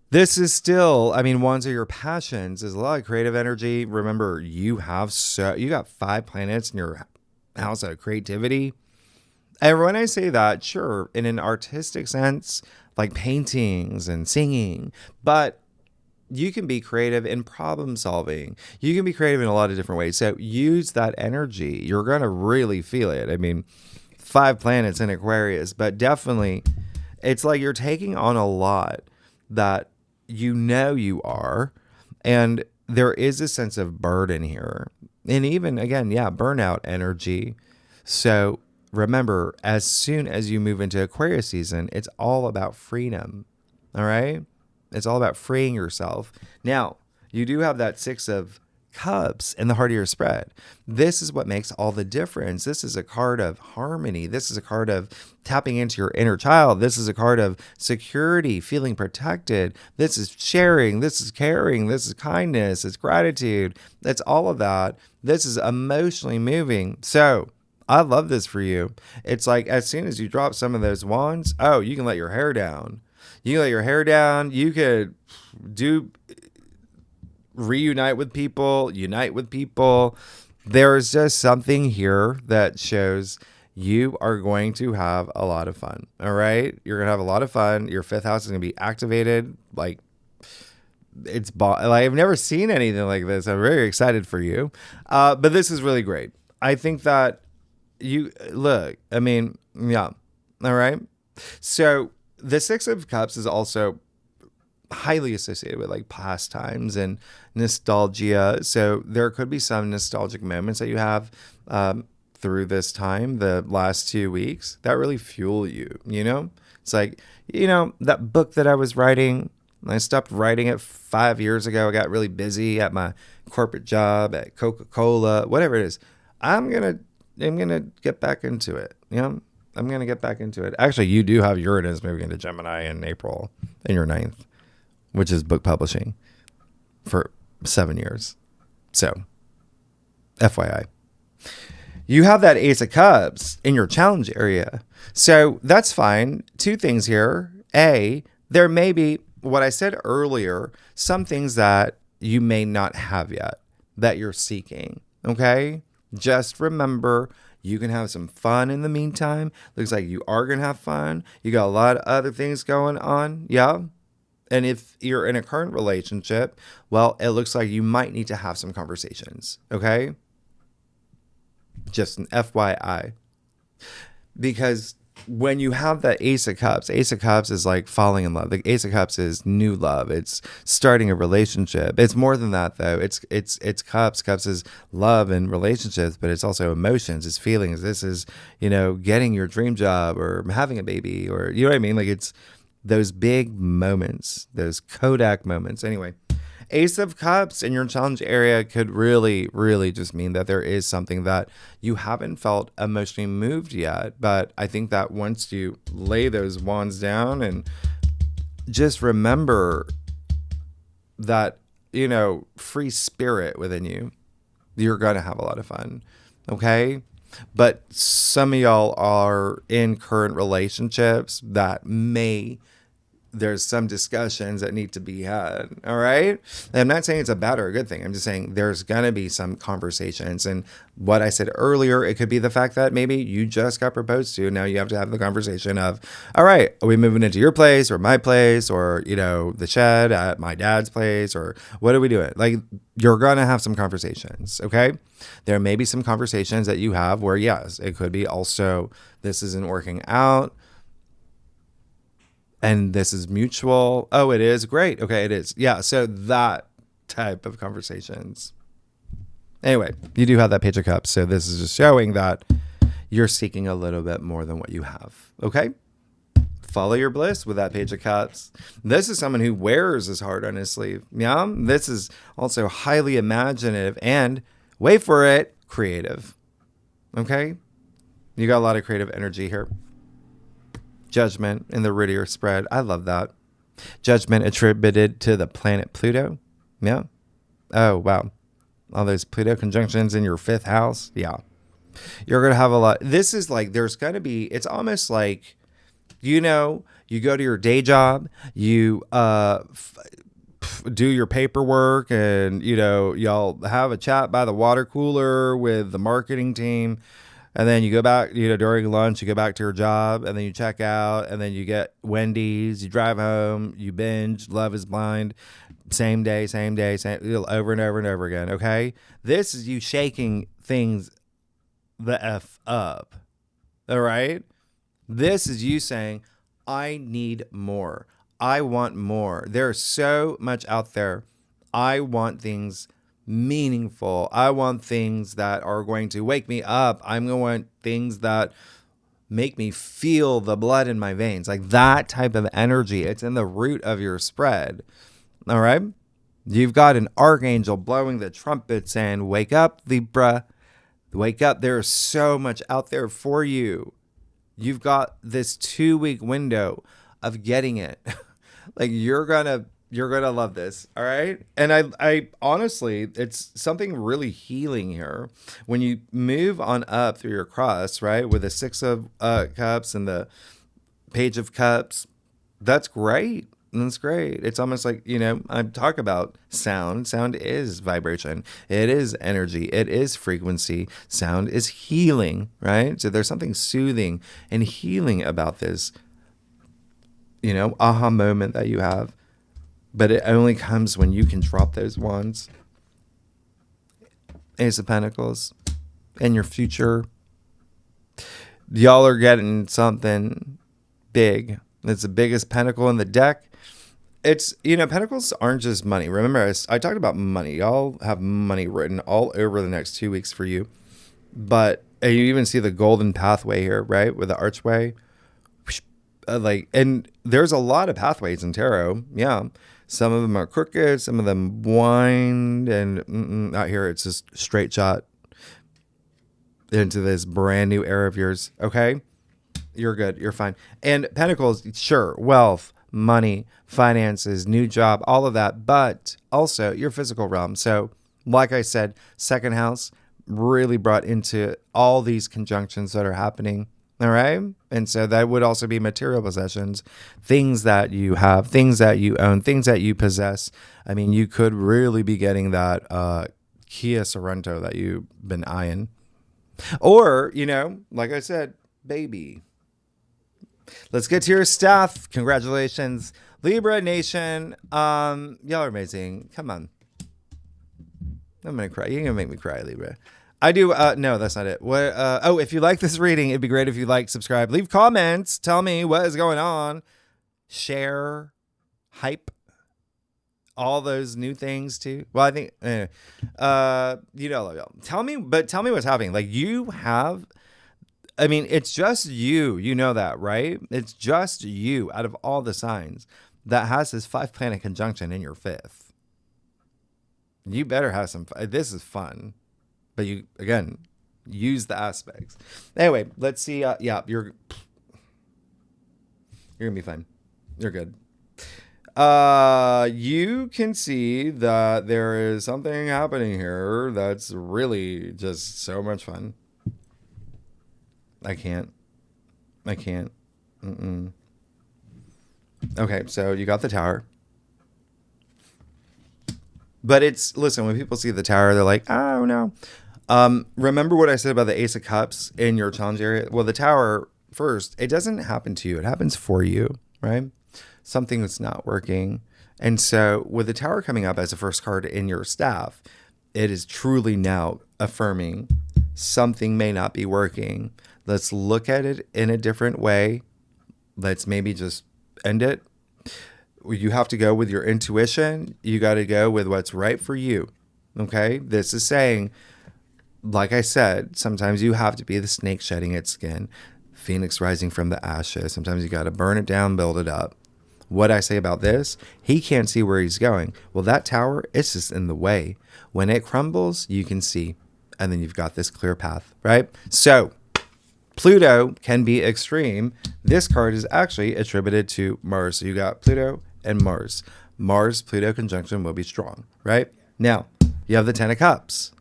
this is still, wands are your passions. There's a lot of creative energy. Remember, you got 5 planets in your house of creativity. And when I say that, sure, in an artistic sense, like paintings and singing, but you can be creative in problem solving. You can be creative in a lot of different ways. So use that energy. You're going to really feel it. 5 planets in Aquarius, but definitely it's like you're taking on a lot that you are, and there is a sense of burden here, and even, again, burnout energy. So remember, as soon as you move into Aquarius season, it's all about freedom. All right, it's all about freeing yourself. Now, you do have that 6 of Cups in the heart of your spread. This is what makes all the difference. This is a card of harmony. This is a card of tapping into your inner child. This is a card of security, feeling protected. This is sharing. This is caring. This is kindness. It's gratitude. It's all of that. This is emotionally moving. So I love this for you. It's like as soon as you drop some of those wands, oh, you can let your hair down. You can let your hair down. You could reunite with people, unite with people. There's just something here that shows you are going to have a lot of fun. All right. You're going to have a lot of fun. Your fifth house is going to be activated. Like I've never seen anything like this. I'm very excited for you. But this is really great. I think that yeah. All right. So the Six of Cups is also highly associated with like pastimes and nostalgia. So there could be some nostalgic moments that you have through this time, the last 2 weeks, that really fuel you, It's like, that book that I was writing, I stopped writing it 5 years ago. I got really busy at my corporate job at Coca-Cola, whatever it is. I'm going to get back into it. I'm going to get back into it. Actually, you do have Uranus moving into Gemini in April in your 9th, which is book publishing for 7 years. So, FYI. You have that Ace of Cups in your challenge area. So, that's fine. Two things here. A, there may be, what I said earlier, some things that you may not have yet that you're seeking. Okay? Just remember, you can have some fun in the meantime. Looks like you are going to have fun. You got a lot of other things going on. Yeah? And if you're in a current relationship, well, it looks like you might need to have some conversations, okay? Just an FYI. Because when you have the Ace of Cups is like falling in love. The Ace of Cups is new love. It's starting a relationship. It's more than that, though. It's Cups. Cups is love and relationships, but it's also emotions. It's feelings. This is, getting your dream job or having a baby or, you know what I mean? Like it's those big moments, those Kodak moments. Anyway, Ace of Cups in your challenge area could really, really just mean that there is something that you haven't felt emotionally moved yet. But I think that once you lay those wands down and just remember that, free spirit within you, you're going to have a lot of fun. Okay? But some of y'all are in current relationships that there's some discussions that need to be had. All right. And I'm not saying it's a bad or a good thing. I'm just saying there's going to be some conversations. And what I said earlier, it could be the fact that maybe you just got proposed to. Now you have to have the conversation of, all right, are we moving into your place or my place or, the shed at my dad's place or what are we doing? Like you're going to have some conversations. Okay. There may be some conversations that you have where, yes, it could be also, this isn't working out. And this is mutual. Oh, it is? Great. Okay, it is. Yeah, so that type of conversations. Anyway, you do have that Page of Cups. So this is just showing that you're seeking a little bit more than what you have. Okay? Follow your bliss with that Page of Cups. This is someone who wears his heart on his sleeve. Yeah? This is also highly imaginative and, wait for it, creative. Okay? You got a lot of creative energy here. Judgment in the Ritter spread. I love that. Judgment attributed to the planet Pluto. Yeah. Oh, wow. All those Pluto conjunctions in your fifth house. Yeah. You're going to have a lot. This is like, there's going to be, it's almost like, you go to your day job, you do your paperwork and, y'all have a chat by the water cooler with the marketing team. And then you go back, during lunch, you go back to your job and then you check out and then you get Wendy's, you drive home, you binge, Love is Blind, same day, over and over and over again. Okay. This is you shaking things the F up. All right. This is you saying, I need more. I want more. There's so much out there. I want things meaningful. I want things that are going to wake me up. I'm going to want things that make me feel the blood in my veins. Like that type of energy. It's in the root of your spread. All right. You've got an archangel blowing the trumpet saying, wake up, Libra. Wake up. There's so much out there for you. You've got this 2-week window of getting it. Like you're gonna love this. All right. And I honestly, it's something really healing here. When you move on up through your cross, right? With the 6 of cups and the Page of Cups. That's great. That's great. It's almost like, I talk about sound. Sound is vibration. It is energy. It is frequency. Sound is healing, right? So there's something soothing and healing about this, aha moment that you have. But it only comes when you can drop those wands. Ace of Pentacles in your future. Y'all are getting something big. It's the biggest pentacle in the deck. It's, pentacles aren't just money. Remember, I talked about money. Y'all have money written all over the next 2 weeks for you. But you even see the golden pathway here, right? With the archway. And there's a lot of pathways in tarot. Yeah. Some of them are crooked. Some of them wind. And out here, it's just straight shot into this brand new era of yours. Okay? You're good. You're fine. And pentacles, sure, wealth, money, finances, new job, all of that, but also your physical realm. So, like I said, second house really brought into all these conjunctions that are happening. All right. And so that would also be material possessions, things that you have, things that you own, things that you possess. I mean, you could really be getting that Kia Sorento that you've been eyeing. Or, like I said, baby. Let's get to your stuff. Congratulations, Libra Nation. Y'all are amazing. Come on. I'm going to cry. You're going to make me cry, Libra. I do. No, that's not it. What? If you like this reading, it'd be great if you like, subscribe, leave comments. Tell me what is going on. Share, hype, all those new things too. Well, I think, tell me what's happening. Like you have, it's just you. You know that, right? It's just you out of all the signs that has this 5-planet conjunction in your 5th. You better have some. This is fun. But you, again, use the aspects. Anyway, let's see. You're going to be fine. You're good. You can see that there is something happening here that's really just so much fun. I can't. Okay, so you got the Tower. But listen, when people see the Tower, they're like, oh no. Remember what I said about the Ace of Cups in your challenge area? Well, the Tower, first, it doesn't happen to you. It happens for you, right? Something that's not working. And so with the Tower coming up as the first card in your staff, it is truly now affirming something may not be working. Let's look at it in a different way. Let's maybe just end it. You have to go with your intuition. You got to go with what's right for you. Okay? This is saying, like I said, sometimes you have to be the snake shedding its skin, phoenix rising from the ashes. Sometimes you got to burn it down, build it up. What I say about this, he can't see where he's going. Well, that tower, it's just in the way. When it crumbles, you can see. And then you've got this clear path, right? So Pluto can be extreme. This card is actually attributed to Mars. So you got Pluto and Mars. Mars-Pluto conjunction will be strong, right? Now, you have the 10 of Cups.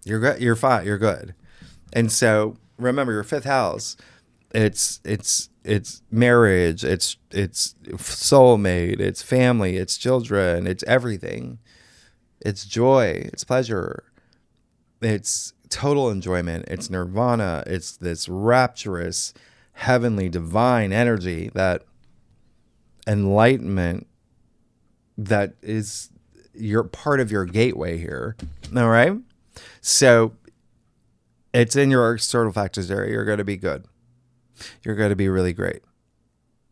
You're good. You're fine. You're good. And so remember your 5th house. It's marriage. It's soulmate. It's family. It's children. It's everything. It's joy. It's pleasure. It's total enjoyment. It's nirvana. It's this rapturous, heavenly, divine energy, that enlightenment that is your part of your gateway here. All right. So it's in your external factors area. You're going to be good. You're going to be really great.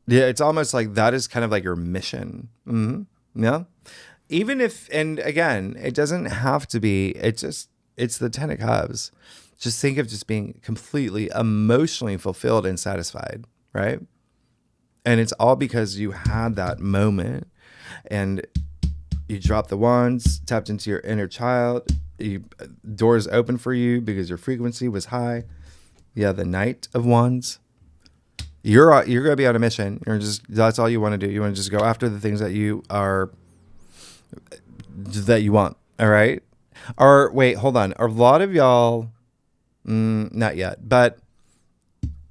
Yeah. It's almost like that is kind of like your mission. Mm-hmm. Yeah. Even if, and again, it doesn't have to be, it's the 10 of Cups. Just think of just being completely emotionally fulfilled and satisfied, right? And it's all because you had that moment. And You dropped the wands, tapped into your inner child. Doors open for you because your frequency was high. Yeah, the Knight of Wands. You're gonna be on a mission. That's all you want to do. You want to just go after the things that you want. All right. Or wait, hold on. A lot of y'all, not yet, but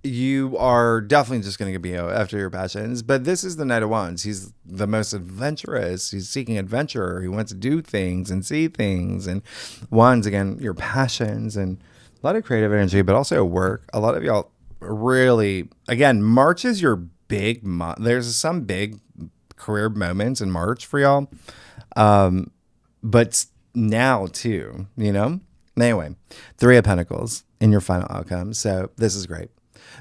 you are definitely just going to be after your passions. But this is the Knight of Wands. He's the most adventurous. He's seeking adventure. He wants to do things and see things. And Wands, again, your passions and a lot of creative energy, but also work. A lot of y'all really, again, March is your big month. There's some big career moments in March for y'all. But now too, Anyway, Three of Pentacles in your final outcome. So this is great.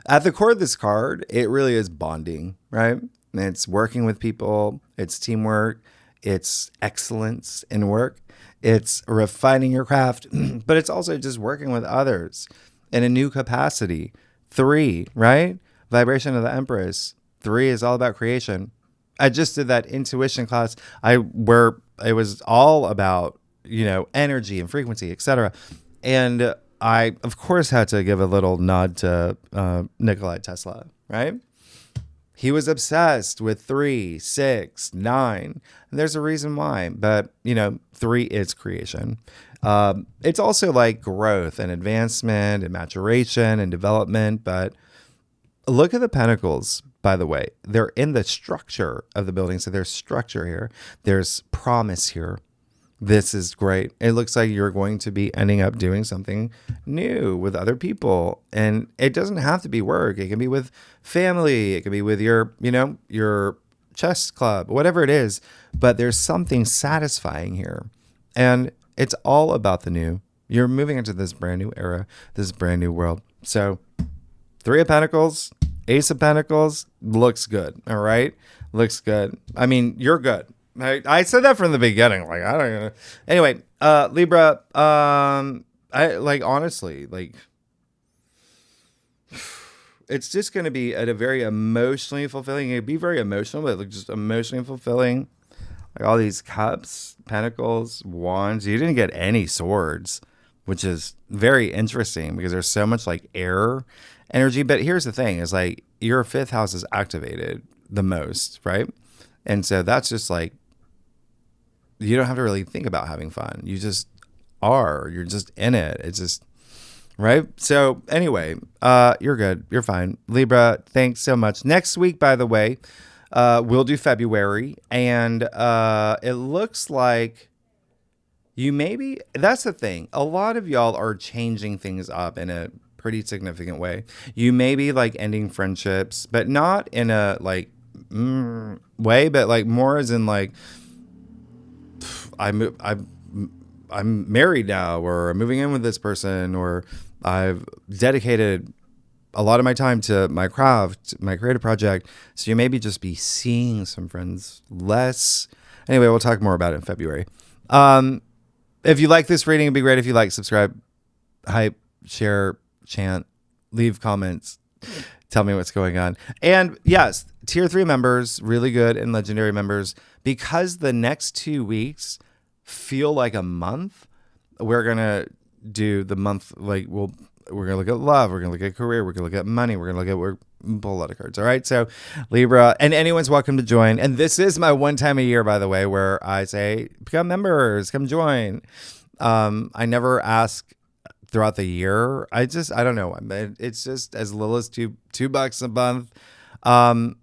At the core of this card, it really is bonding, right? It's working with people. It's teamwork. It's excellence in work. It's refining your craft, but it's also just working with others in a new capacity. 3, right? Vibration of the Empress. 3 is all about creation. I just did that intuition class where it was all about, energy and frequency, etc. And I, of course, had to give a little nod to Nikola Tesla, right? He was obsessed with 3, 6, 9. And there's a reason why. But, 3 is creation. It's also like growth and advancement and maturation and development. But look at the pentacles, by the way. They're in the structure of the building. So there's structure here. There's promise here. This is great. It looks like you're going to be ending up doing something new with other people. And it doesn't have to be work. It can be with family. It can be with your chess club, whatever it is. But there's something satisfying here. And it's all about the new. You're moving into this brand new era, this brand new world. So 3 of Pentacles, Ace of Pentacles, looks good. All right? Looks good. I mean, you're good. I said that from the beginning. Like, I don't know. Anyway, Libra, honestly, it's just going to be at a very emotionally fulfilling. It'd be very emotional, but just emotionally fulfilling. Like all these cups, pentacles, wands. You didn't get any swords, which is very interesting because there's so much like air energy. But here's the thing: is like your 5th house is activated the most, right? And so that's just like, you don't have to really think about having fun. You just are. You're just in it. It's just, right? So anyway, you're good. You're fine. Libra, thanks so much. Next week, by the way, we'll do February. And it looks like that's the thing. A lot of y'all are changing things up in a pretty significant way. You may be like ending friendships, but not in a like way, but like more as in like, I'm married now, or I'm moving in with this person, or I've dedicated a lot of my time to my craft, my creative project. So you maybe just be seeing some friends less. Anyway, we'll talk more about it in February. If you like this reading, it'd be great if you like, subscribe, hype, share, chant, leave comments. Tell me what's going on. And yes, tier 3 members, really good, and legendary members, because the next 2 weeks feel like a month. We're going to do the month, like we're going to look at love. We're going to look at career. We're going to look at money. We're going to look at pull a lot of cards. All right. So Libra, and anyone's welcome to join. And this is my one time a year, by the way, where I say, become members, come join. I never ask throughout the year. I don't know. It's just as little as $2 a month. And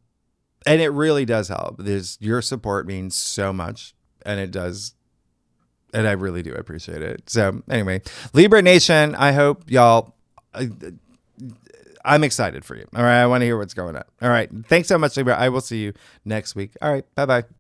it really does help. Your support means so much, and it does. And I really do appreciate it. So anyway, Libra Nation, I hope y'all, I'm excited for you. All right. I want to hear what's going on. All right. Thanks so much, Libra. I will see you next week. All right. Bye-bye.